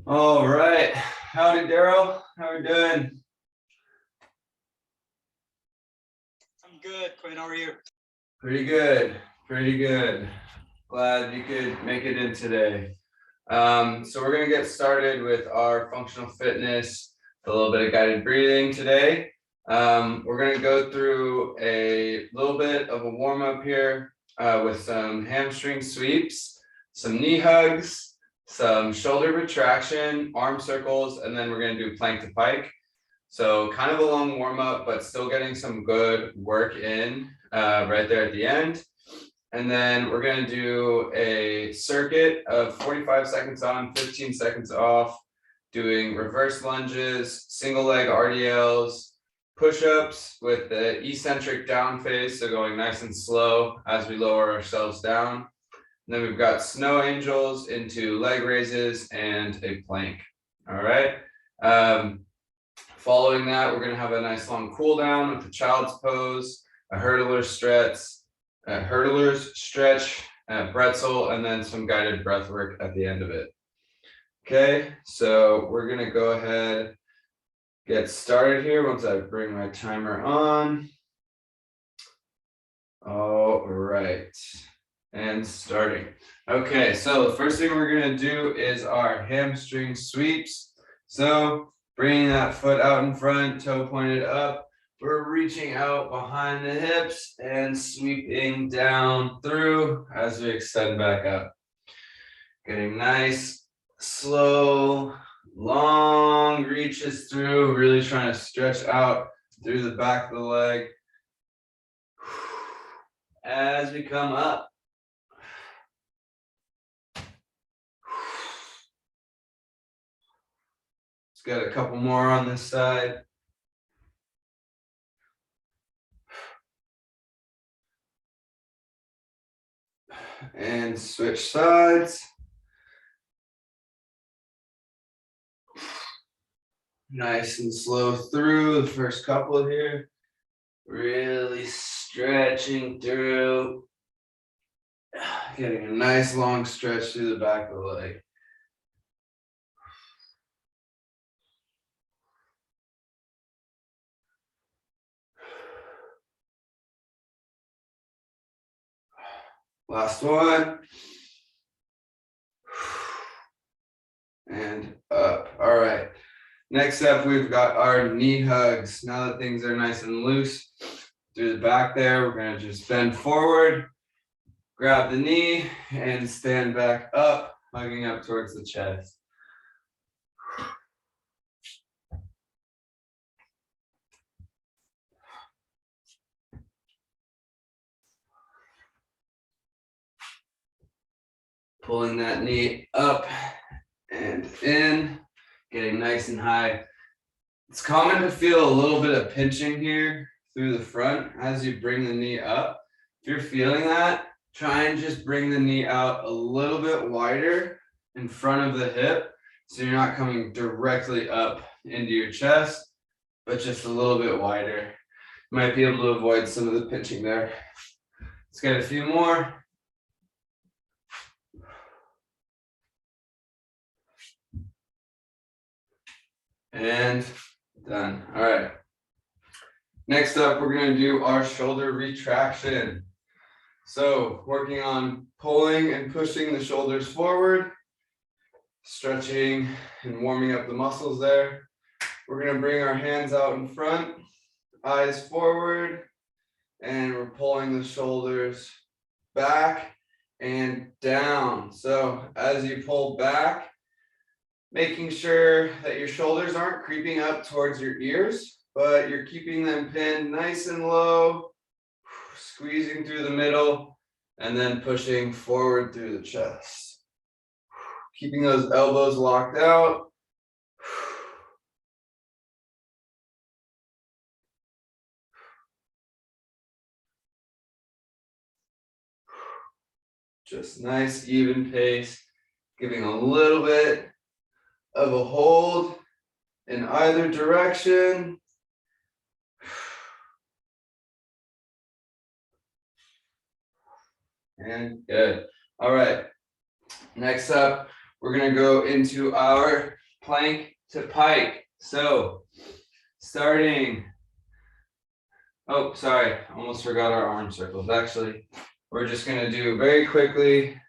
All right. Howdy, Daryl. How are we doing? I'm good, Quinn. How are you? Pretty good. Pretty good. Glad you could make it in today. So we're going to get started with our functional fitness, a little bit of guided breathing today. We're going to go through a little bit of a warm up here with some hamstring sweeps, some knee hugs, some shoulder retraction, arm circles, and then we're going to do plank to pike. So kind of a long warm up, but still getting some good work in right there at the end. And then we're going to do a circuit of 45 seconds on, 15 seconds off, doing reverse lunges, single leg RDLs, push-ups with the eccentric down phase, so going nice and slow as we lower ourselves down. And then we've got snow angels into leg raises and a plank. All right. Following that, we're going to have a nice long cool down with the child's pose, a hurdler's stretch, pretzel, and then some guided breath work at the end of it. Okay, so we're going to go ahead, get started here once I bring my timer on. All right, and starting. Okay, so the first thing we're going to do is our hamstring sweeps. So bringing that foot out in front, toe pointed up. We're reaching out behind the hips and sweeping down through as we extend back up. Getting nice, slow, long reaches through, really trying to stretch out through the back of the leg as we come up. Let's get a couple more on this side. And switch sides. Nice and slow through the first couple here. Really stretching through. Getting a nice long stretch through the back of the leg. Last one. And up. All right. Next up, we've got our knee hugs. Now that things are nice and loose through the back there, we're going to just bend forward, grab the knee, and stand back up, hugging up towards the chest. Pulling that knee up and in, getting nice and high. It's common to feel a little bit of pinching here through the front as you bring the knee up. If you're feeling that, try and just bring the knee out a little bit wider in front of the hip so you're not coming directly up into your chest, but just a little bit wider. You might be able to avoid some of the pinching there. Let's get a few more. And done. All right. Next up, we're going to do our shoulder retraction. So working on pulling and pushing the shoulders forward, stretching and warming up the muscles there. We're going to bring our hands out in front, eyes forward, and we're pulling the shoulders back and down. So as you pull back, making sure that your shoulders aren't creeping up towards your ears, but you're keeping them pinned nice and low, squeezing through the middle, and then pushing forward through the chest. Keeping those elbows locked out. Just nice, even pace, giving a little bit of a hold in either direction. And good. All right. Next up, we're going to go into our plank to pike. So starting, oh, sorry, almost forgot our arm circles. Actually, we're just gonna do very quickly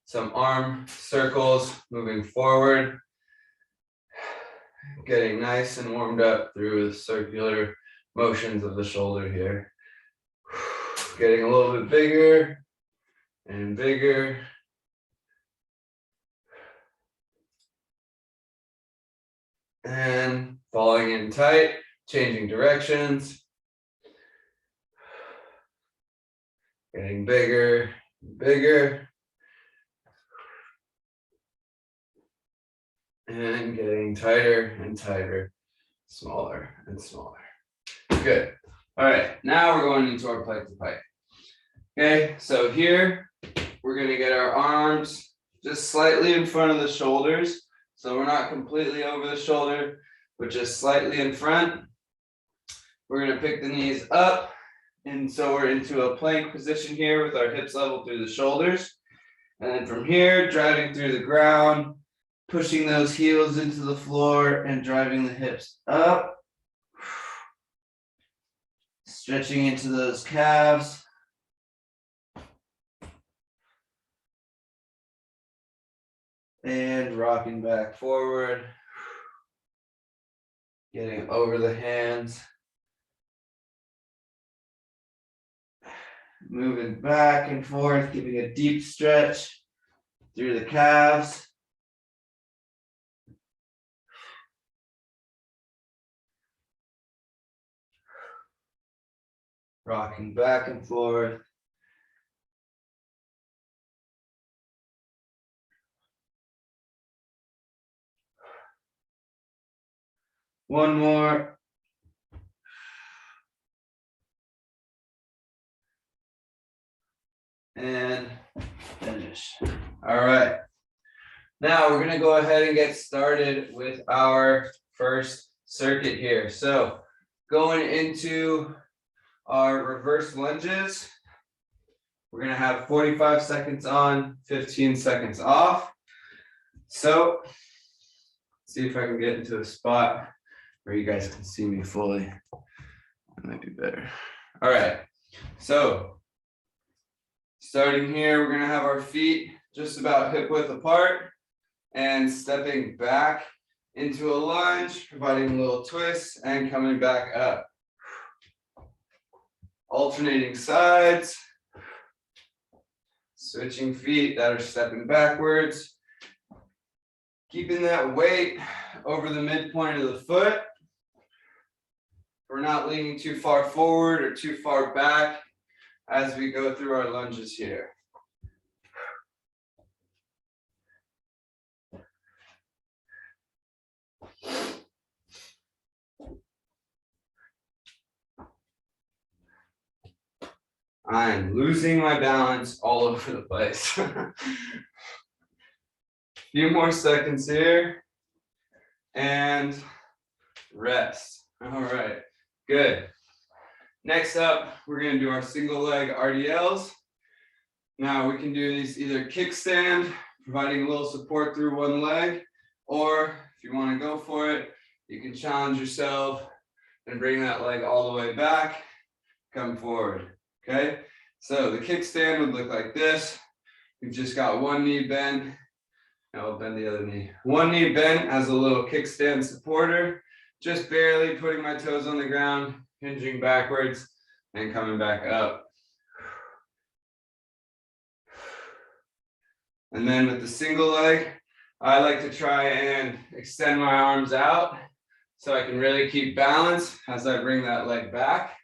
some arm circles moving forward, getting nice and warmed up through the circular motions of the shoulder here. Getting a little bit bigger and bigger. And falling in tight, changing directions. Getting bigger, bigger. And getting tighter and tighter, smaller and smaller. Good. All right, now we're going into our plank to pike. Okay, so here we're going to get our arms just slightly in front of the shoulders. So we're not completely over the shoulder, but just slightly in front. We're going to pick the knees up. And so we're into a plank position here with our hips level through the shoulders. And then from here, driving through the ground, pushing those heels into the floor and driving the hips up. Stretching into those calves. And rocking back forward. Getting over the hands. Moving back and forth, giving a deep stretch through the calves. Rocking back and forth. One more. And finish. All right. Now we're going to go ahead and get started with our first circuit here. So going into our reverse lunges, we're going to have 45 seconds on, 15 seconds off. So see if I can get into a spot where you guys can see me fully. That might be better. All right. So starting here, we're going to have our feet just about hip width apart and stepping back into a lunge, providing a little twist and coming back up. Alternating sides, switching feet that are stepping backwards, keeping that weight over the midpoint of the foot. We're not leaning too far forward or too far back as we go through our lunges here. I'm losing my balance all over the place. Few more seconds here and rest. All right, good. Next up, we're going to do our single leg RDLs. Now we can do these either kickstand, providing a little support through one leg, or if you want to go for it, you can challenge yourself and bring that leg all the way back, come forward. Okay, so the kickstand would look like this. We've just got one knee bent. Now we'll bend the other knee. One knee bent as a little kickstand supporter, just barely putting my toes on the ground, hinging backwards and coming back up. And then with the single leg, I like to try and extend my arms out so I can really keep balance as I bring that leg back.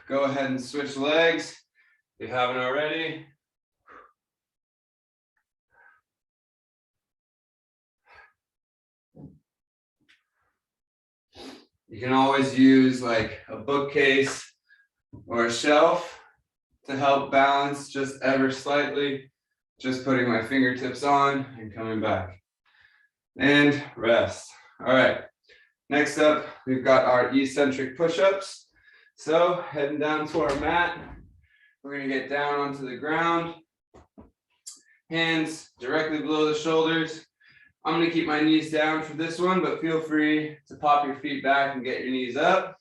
Go ahead and switch legs if you haven't already. You can always use like a bookcase or a shelf to help balance just ever slightly. Just putting my fingertips on and coming back. And rest. All right. Next up, we've got our eccentric push-ups. So heading down to our mat, we're going to get down onto the ground. Hands directly below the shoulders. I'm gonna keep my knees down for this one, but feel free to pop your feet back and get your knees up.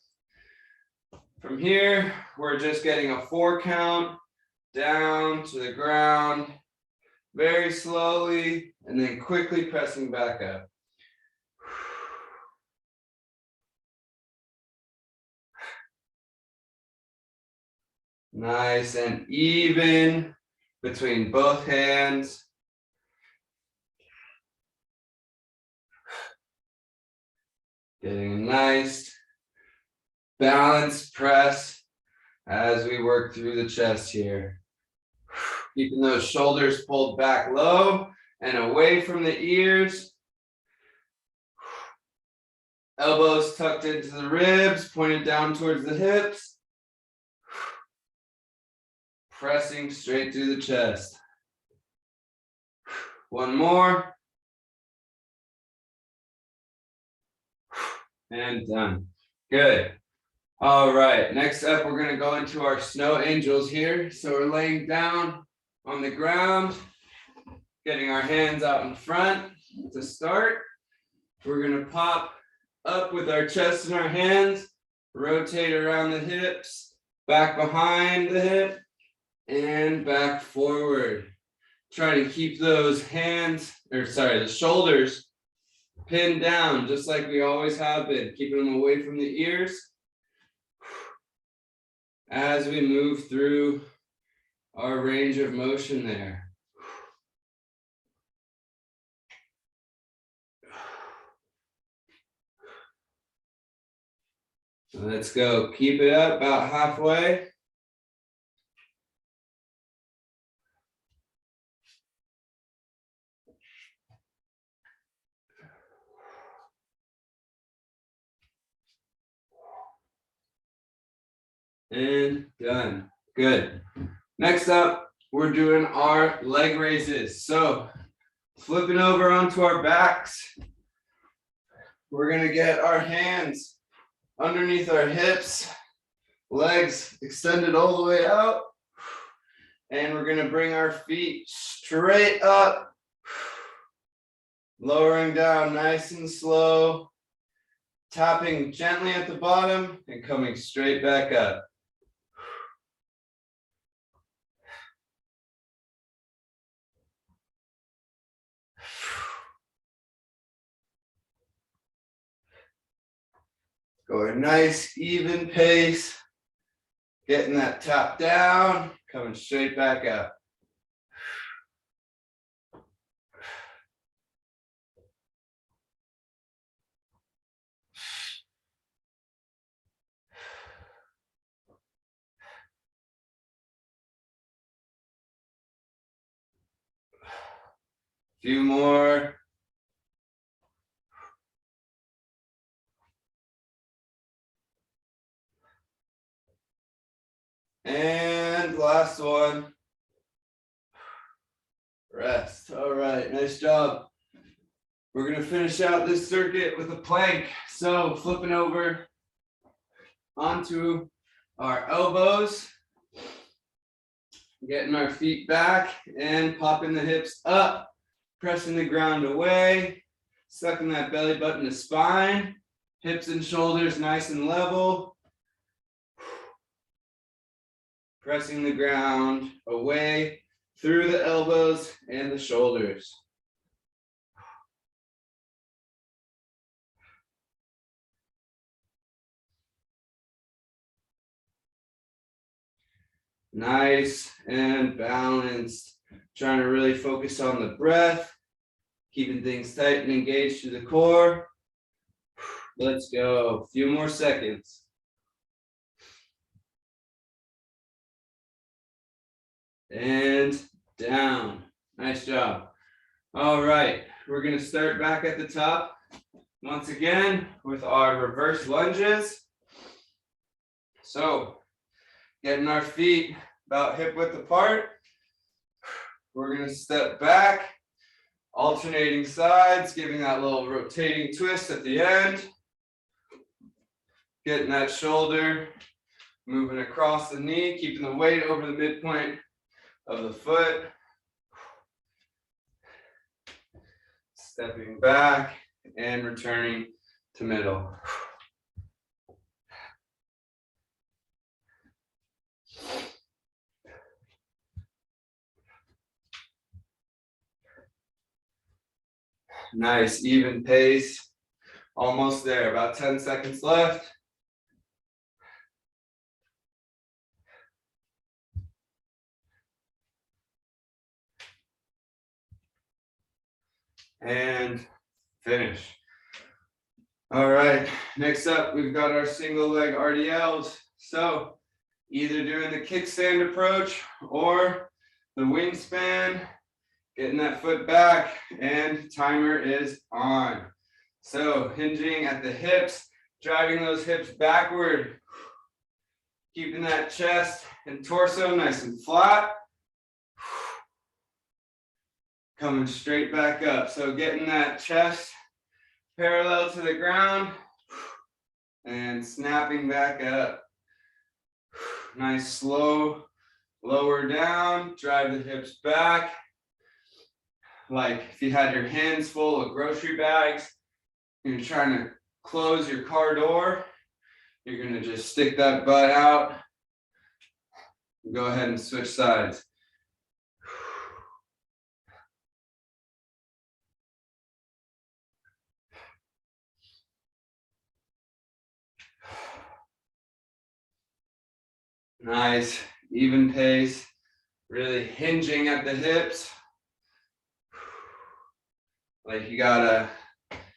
From here, we're just getting a 4 count down to the ground, very slowly, and then quickly pressing back up. Nice and even between both hands. Getting a nice balanced press as we work through the chest here. Keeping those shoulders pulled back low and away from the ears. Elbows tucked into the ribs, pointed down towards the hips. Pressing straight through the chest. One more. And done. Good. All right, next up, we're gonna go into our snow angels here. So we're laying down on the ground, getting our hands out in front to start. We're gonna pop up with our chest in our hands, rotate around the hips, back behind the hip, and back forward. Try to keep those the shoulders pinned down, just like we always have been, keeping them away from the ears as we move through our range of motion there. So let's go. Keep it up about halfway. And done. Good. Next up, we're doing our leg raises. So flipping over onto our backs, we're gonna get our hands underneath our hips, legs extended all the way out, and we're gonna bring our feet straight up, lowering down nice and slow, tapping gently at the bottom and coming straight back up. Go a nice even pace, getting that tap down, coming straight back up. Few more. And last one. Rest. All right, nice job. We're gonna finish out this circuit with a plank. So flipping over onto our elbows, getting our feet back and popping the hips up, pressing the ground away, sucking that belly button to spine, hips and shoulders nice and level. Pressing the ground away through the elbows and the shoulders. Nice and balanced. Trying to really focus on the breath, keeping things tight and engaged to the core. Let's go. A few more seconds. And down. Nice job. All right, we're gonna start back at the top once again with our reverse lunges. So getting our feet about hip width apart. We're gonna step back, alternating sides, giving that little rotating twist at the end. Getting that shoulder moving across the knee, keeping the weight over the midpoint of the foot. stepping back and returning to middle. Nice, even pace. Almost there, about 10 seconds left. And finish. All right, next up, we've got our single leg RDLs. So either doing the kickstand approach or the wingspan, getting that foot back, and timer is on. So hinging at the hips, driving those hips backward, keeping that chest and torso nice and flat. Coming straight back up. So getting that chest parallel to the ground and snapping back up. Nice slow lower down, drive the hips back. Like if you had your hands full of grocery bags and you're trying to close your car door, you're gonna just stick that butt out. Go ahead and switch sides. Nice, even pace, really hinging at the hips. Like you got a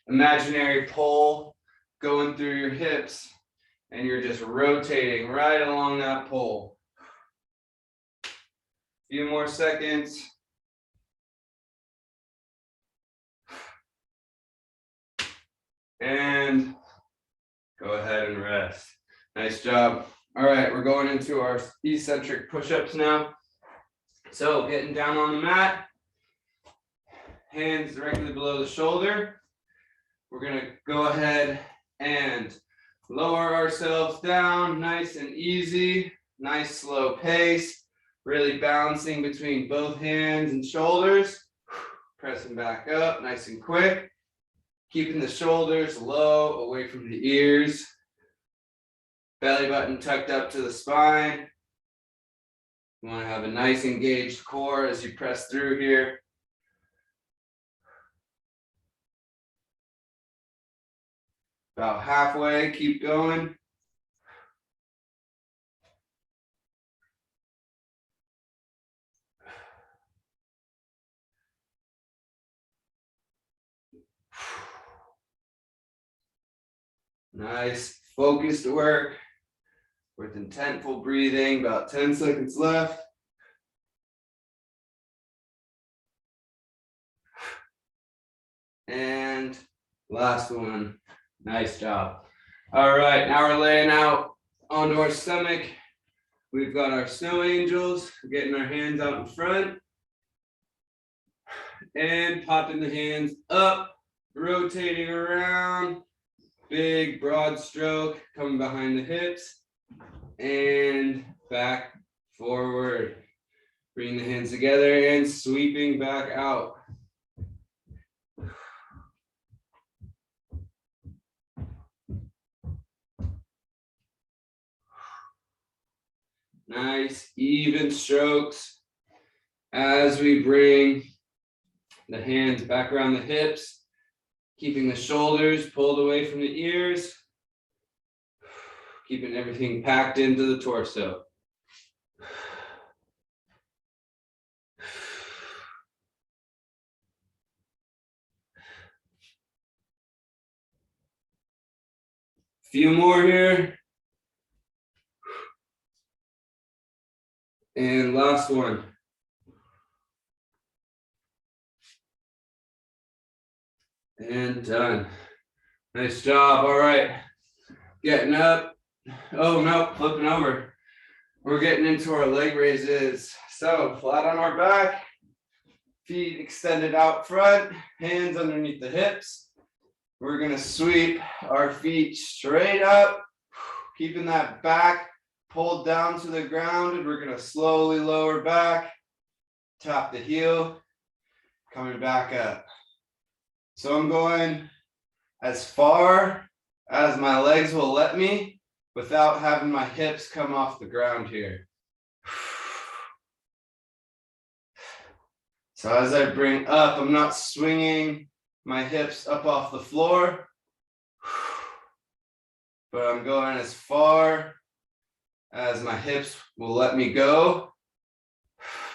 imaginary pole going through your hips and you're just rotating right along that pole. Few more seconds. And go ahead and rest. Nice job. All right, we're going into our eccentric push-ups now. So getting down on the mat, hands directly below the shoulder. We're gonna go ahead and lower ourselves down, nice and easy, nice slow pace, really balancing between both hands and shoulders, pressing back up, nice and quick, keeping the shoulders low, away from the ears. Belly button tucked up to the spine. You want to have a nice engaged core as you press through here. About halfway, keep going. Nice focused work with intentful breathing, about 10 seconds left. And last one. Nice job. All right, now we're laying out onto our stomach. We've got our snow angels, getting our hands out in front and popping the hands up, rotating around, big broad stroke coming behind the hips and back forward. Bring the hands together and sweeping back out. Nice, even strokes as we bring the hands back around the hips, keeping the shoulders pulled away from the ears, keeping everything packed into the torso. Few more here. And last one. And done. Nice job. All right. Getting up. Oh, no, flipping over. We're getting into our leg raises. So flat on our back, feet extended out front, hands underneath the hips. We're going to sweep our feet straight up, keeping that back pulled down to the ground. And we're going to slowly lower back, tap the heel, coming back up. So I'm going as far as my legs will let me without having my hips come off the ground here. So as I bring up, I'm not swinging my hips up off the floor, but I'm going as far as my hips will let me go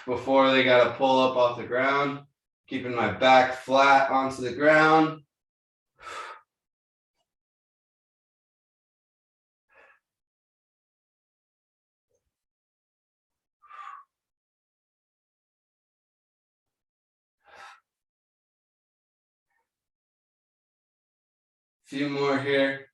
before they got to pull up off the ground, keeping my back flat onto the ground. Few more here.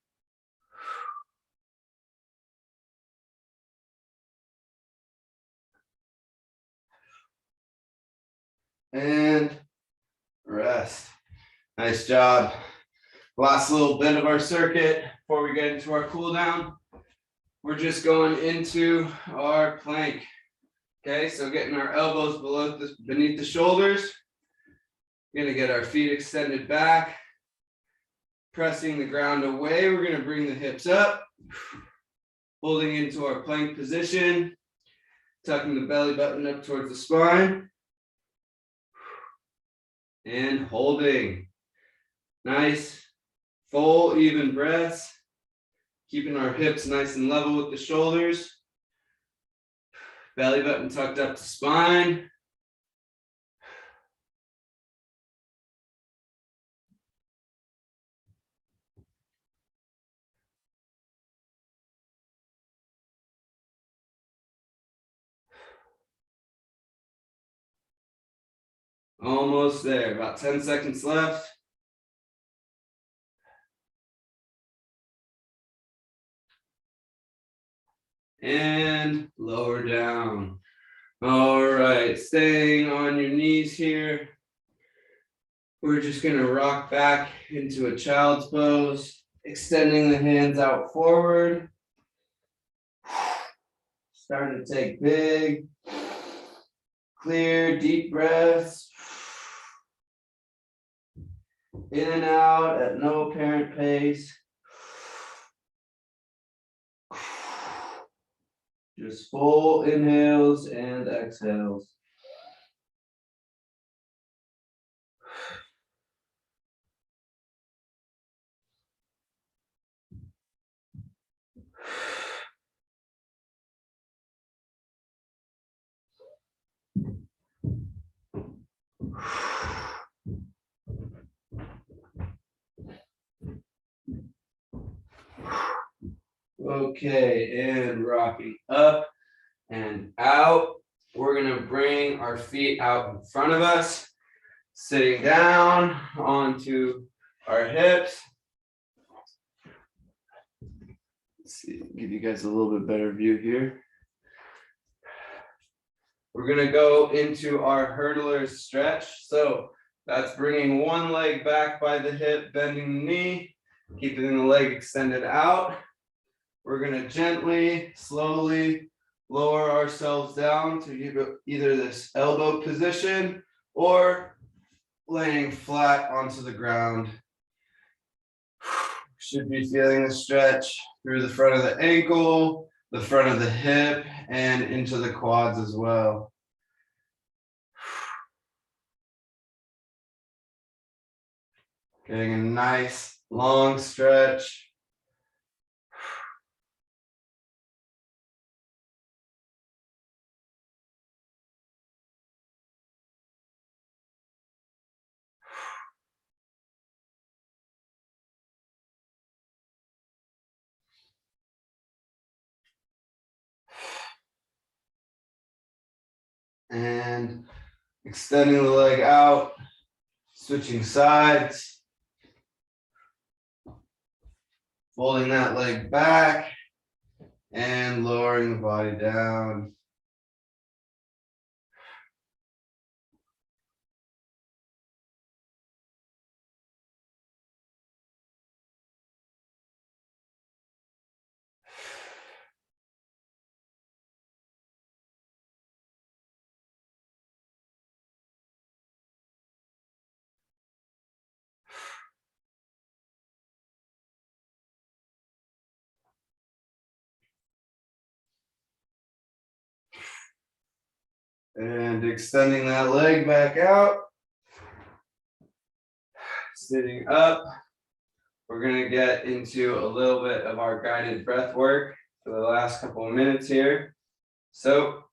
And rest. Nice job. Last little bit of our circuit before we get into our cool down. We're just going into our plank. Okay, so getting our elbows beneath the shoulders. We're gonna get our feet extended back, pressing the ground away. We're gonna bring the hips up, holding into our plank position, tucking the belly button up towards the spine, and holding. Nice, full, even breaths, keeping our hips nice and level with the shoulders. Belly button tucked up to spine. Almost there, about 10 seconds left. And lower down. All right, staying on your knees here. We're just gonna rock back into a child's pose, extending the hands out forward. Starting to take big, clear, deep breaths. In and out at no apparent pace. Just full inhales and exhales. Okay, and rocking up and out. We're gonna bring our feet out in front of us, sitting down onto our hips. Let's see, give you guys a little bit better view here. We're gonna go into our hurdler stretch. So that's bringing one leg back by the hip, bending the knee, keeping the leg extended out. We're gonna gently, slowly lower ourselves down to either this elbow position or laying flat onto the ground. Should be feeling the stretch through the front of the ankle, the front of the hip, and into the quads as well. Getting a nice long stretch. And extending the leg out, switching sides, folding that leg back and lowering the body down. And extending that leg back out. Sitting up. We're going to get into a little bit of our guided breath work for the last couple of minutes here. So,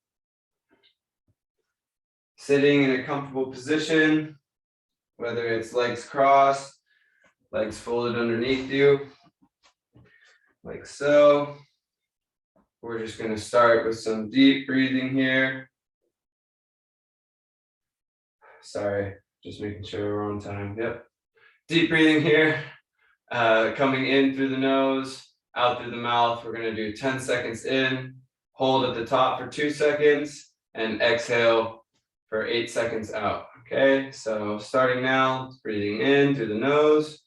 sitting in a comfortable position, whether it's legs crossed, legs folded underneath you, like so. We're just going to start with some deep breathing here. Sorry, just making sure we're on time. Yep. Deep breathing here. Coming in through the nose, out through the mouth. We're going to do 10 seconds in, hold at the top for 2 seconds, and exhale for 8 seconds out. Okay, so starting now, breathing in through the nose.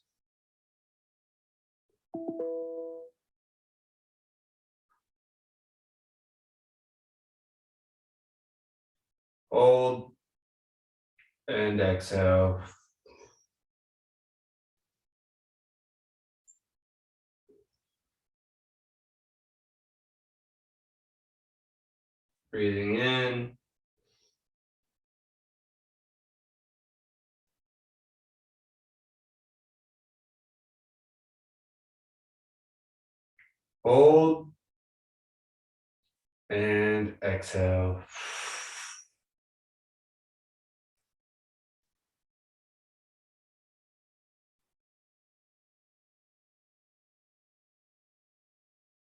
Hold and exhale. Breathing in. Hold and exhale.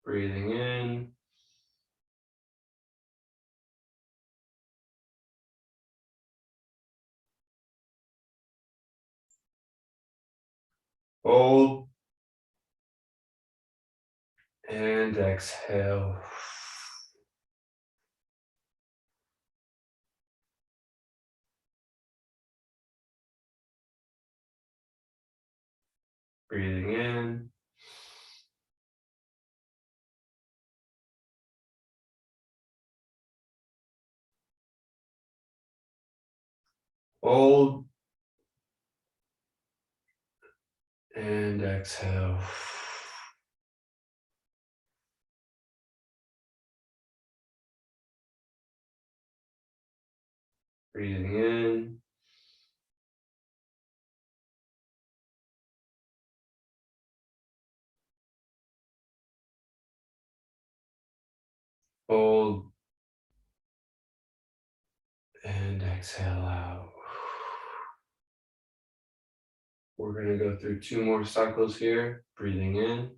Breathing in. Hold and exhale. Breathing in. Hold and exhale. Breathing in. Hold and exhale out. We're going to go through 2 more cycles here. Breathing in.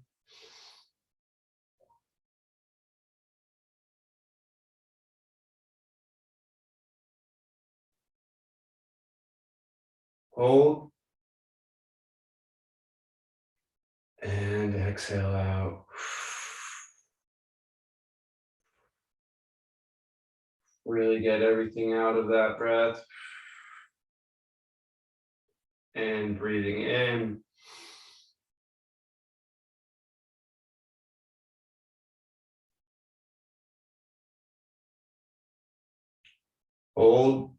Hold and exhale out. Really get everything out of that breath. And breathing in. Hold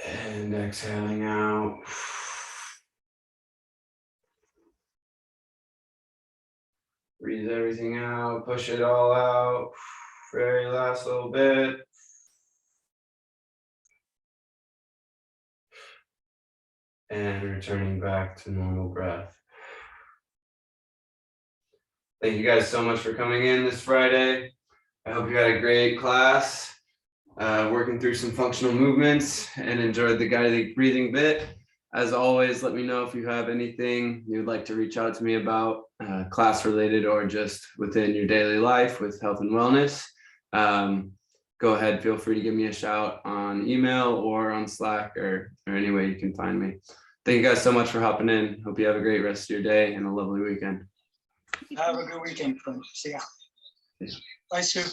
and exhaling out. Breathe everything out, push it all out. Very last little bit. And returning back to normal breath. Thank you guys so much for coming in this Friday. I hope you had a great class, working through some functional movements and enjoyed the guided breathing bit. As always, let me know if you have anything you'd like to reach out to me about, class related or just within your daily life with health and wellness. Go ahead, feel free to give me a shout on email or on Slack or any way you can find me. Thank you guys so much for hopping in. Hope you have a great rest of your day and a lovely weekend. Have a good weekend, Quinn. See ya. Bye, Sue.